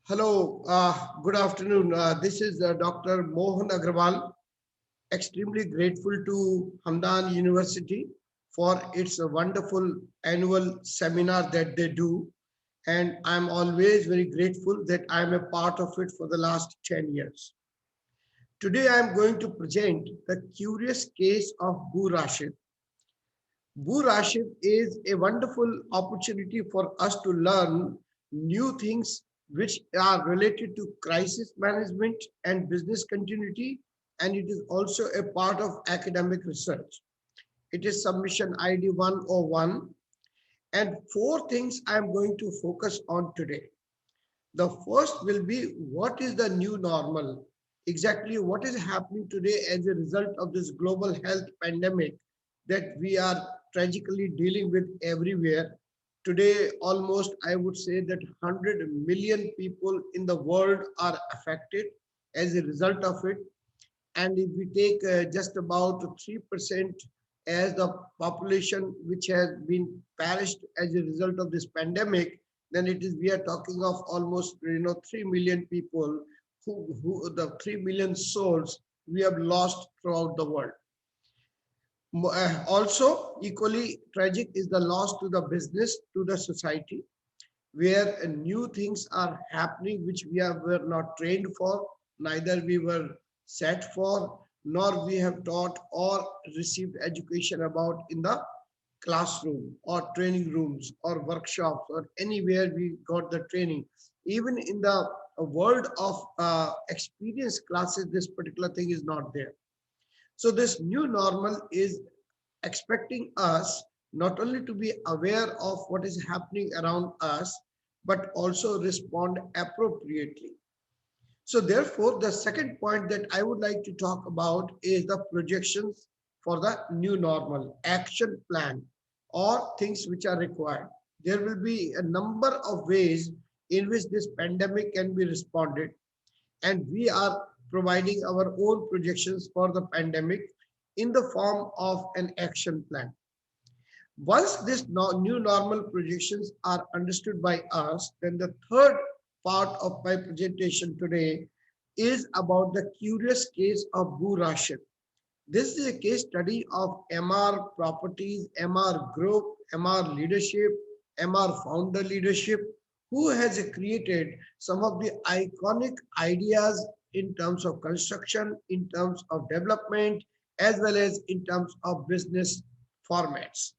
Hello, good afternoon. This is Dr. Mohan Agrawal. Extremely grateful to Hamdan University for its wonderful annual seminar that they do. And I'm always very grateful that I'm a part of it for the last 10 years. Today, I'm going to present the curious case of Bu Rashid. Bu Rashid is a wonderful opportunity for us to learn new things which are related to crisis management and business continuity, and it is also a part of academic research. It is submission ID 101, and four things I am going to focus on today. The first will be what is the new normal? Exactly what is happening today as a result of this global health pandemic that we are tragically dealing with everywhere. Today, almost I would say that 100 million people in the world are affected as a result of it. And if we take just about 3% as the population which has been perished as a result of this pandemic, then it is we are talking of almost 3 million people who the 3 million souls we have lost throughout the world. Also, equally tragic is the loss to the business, to the society, where new things are happening which were not trained for, neither we were set for, nor we have taught or received education about in the classroom or training rooms or workshops or anywhere we got the training. Even in the world of experience classes, this particular thing is not there. So this new normal is expecting us not only to be aware of what is happening around us, but also respond appropriately. So therefore, the second point that I would like to talk about is the projections for the new normal, action plan, or things which are required. There will be a number of ways in which this pandemic can be responded, and we are providing our own projections for the pandemic in the form of an action plan. Once this new normal projections are understood by us, then the third part of my presentation today is about the curious case of Bu Rashid. This is a case study of MR Properties, MR Group, MR Leadership, MR Founder Leadership, who has created some of the iconic ideas in terms of construction, in terms of development, as well as in terms of business formats.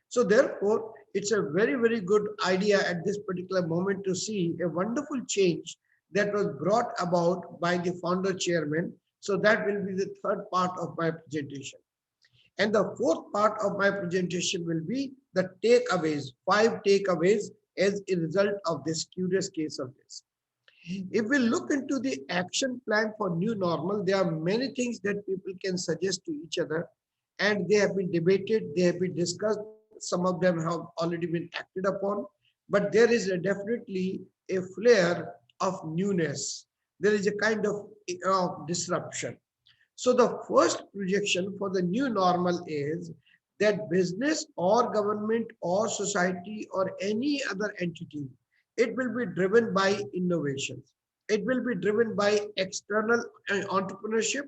So therefore, it's a very, very good idea at this particular moment to see a wonderful change that was brought about by the founder chairman. So that will be the third part of my presentation. And the fourth part of my presentation will be the takeaways, 5 takeaways as a result of this curious case of this. If we look into the action plan for new normal, there are many things that people can suggest to each other, and they have been debated, they have been discussed. Some of them have already been acted upon, but there is definitely a flare of newness. There is a kind of disruption. So the first projection for the new normal is that business or government or society or any other entity, it will be driven by innovations. It will be driven by external entrepreneurship,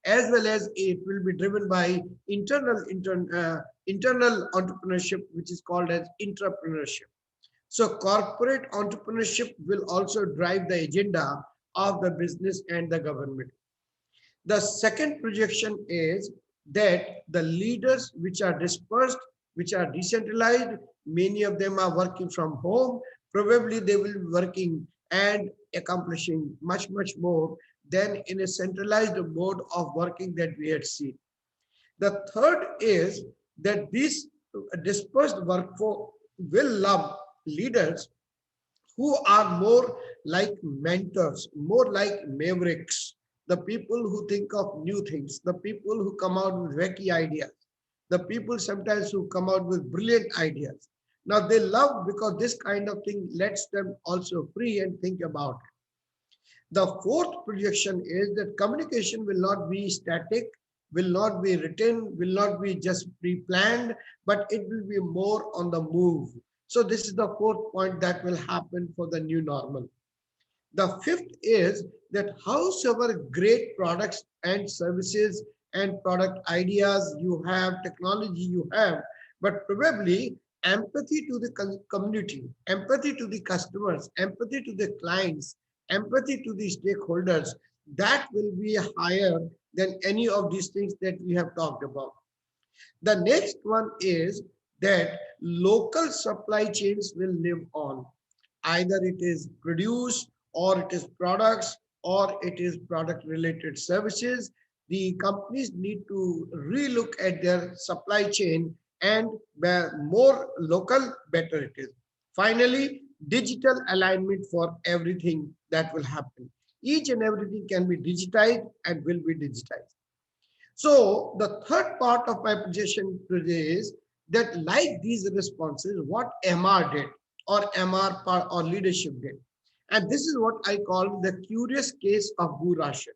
as well as it will be driven by internal entrepreneurship, which is called as entrepreneurship. So corporate entrepreneurship will also drive the agenda of the business and the government. The second projection is that the leaders which are dispersed, which are decentralized, many of them are working from home, probably they will be working and accomplishing much, much more than in a centralized mode of working that we had seen. The third is that this dispersed workforce will love leaders who are more like mentors, more like mavericks, the people who think of new things, the people who come out with wacky ideas, the people sometimes who come out with brilliant ideas. Now they love because this kind of thing lets them also free and think about it. The fourth projection is that communication will not be static, will not be written, will not be just pre-planned, but it will be more on the move. So this is the fourth point that will happen for the new normal. The fifth is that howsoever great products and services and product ideas you have, technology you have, but probably empathy to the community, empathy to the customers, empathy to the clients, empathy to the stakeholders, that will be higher than any of these things that we have talked about. The next one is that local supply chains will live on. Either it is produce or it is products or it is product related services. The companies need to relook at their supply chain, and more local, better it is. Finally, digital alignment for everything that will happen. Each and everything can be digitized and will be digitized. So the third part of my presentation today is that like these responses, what MR did or MR or leadership did. And this is what I call the curious case of Boo Rashid.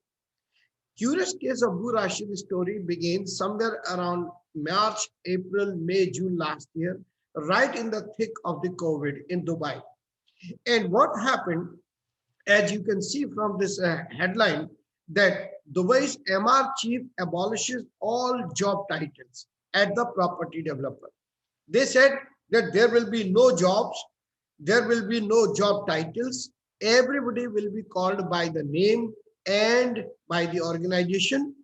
Curious case of Boo Rashid's story begins somewhere around March, April, May, June last year, right in the thick of the COVID in Dubai. And what happened, as you can see from this headline, that Dubai's MR chief abolishes all job titles at the property developer. They said that there will be no jobs, there will be no job titles, everybody will be called by the name and by the organization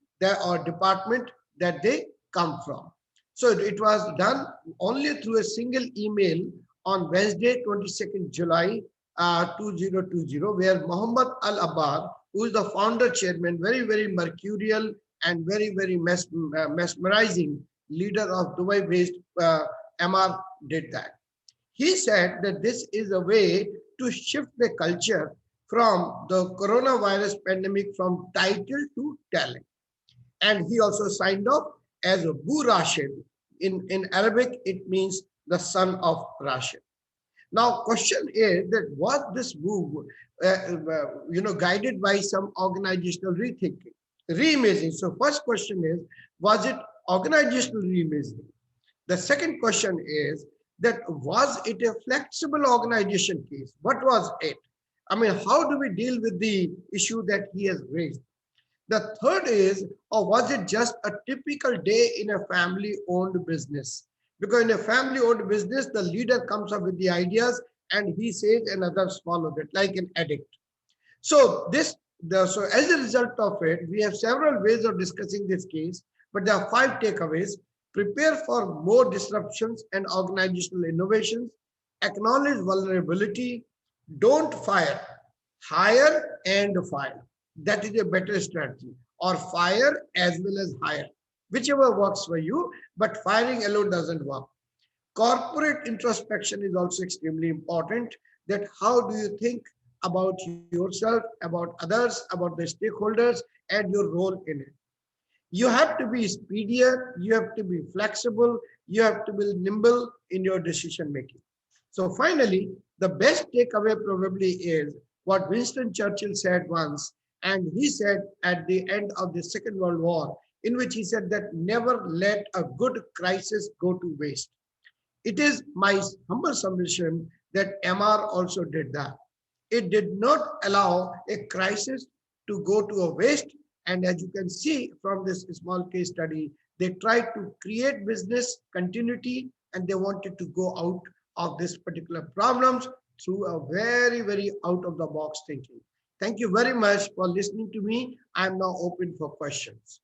or department that they come from. So it was done only through a single email on Wednesday, 22nd July 2020, where Muhammad Al Abbar, who is the founder chairman, very, very mercurial and very, very mesmerizing leader of Dubai-based MR, did that. He said that this is a way to shift the culture from the coronavirus pandemic from title to talent. And he also signed off as a Boo Rashid. In Arabic, it means the son of Rashid. Now, question is that was this move, guided by some organizational rethinking, reimaging? So, first question is, was it organizational reimaging? The second question is that was it a flexible organization case? What was it? I mean, how do we deal with the issue that he has raised? The third is, or was it just a typical day in a family-owned business? Because in a family-owned business, the leader comes up with the ideas and he says and others follow it, like an addict. So so as a result of it, we have several ways of discussing this case, but there are 5 takeaways. Prepare for more disruptions and organizational innovations. Acknowledge vulnerability. Don't fire. Hire and fire. That is a better strategy. Or fire as well as hire, whichever works for you, but firing alone doesn't work. Corporate introspection is also extremely important, that how do you think about yourself, about others, about the stakeholders, and your role in it. You have to be speedier, you have to be flexible, you have to be nimble in your decision making. So finally, the best takeaway probably is what Winston Churchill said once, and he said at the end of the Second World War, in which he said that never let a good crisis go to waste. It is my humble submission that MR also did that. It did not allow a crisis to go to a waste. And as you can see from this small case study, they tried to create business continuity and they wanted to go out of this particular problems through a very, very out of the box thinking. Thank you very much for listening to me. I'm now open for questions.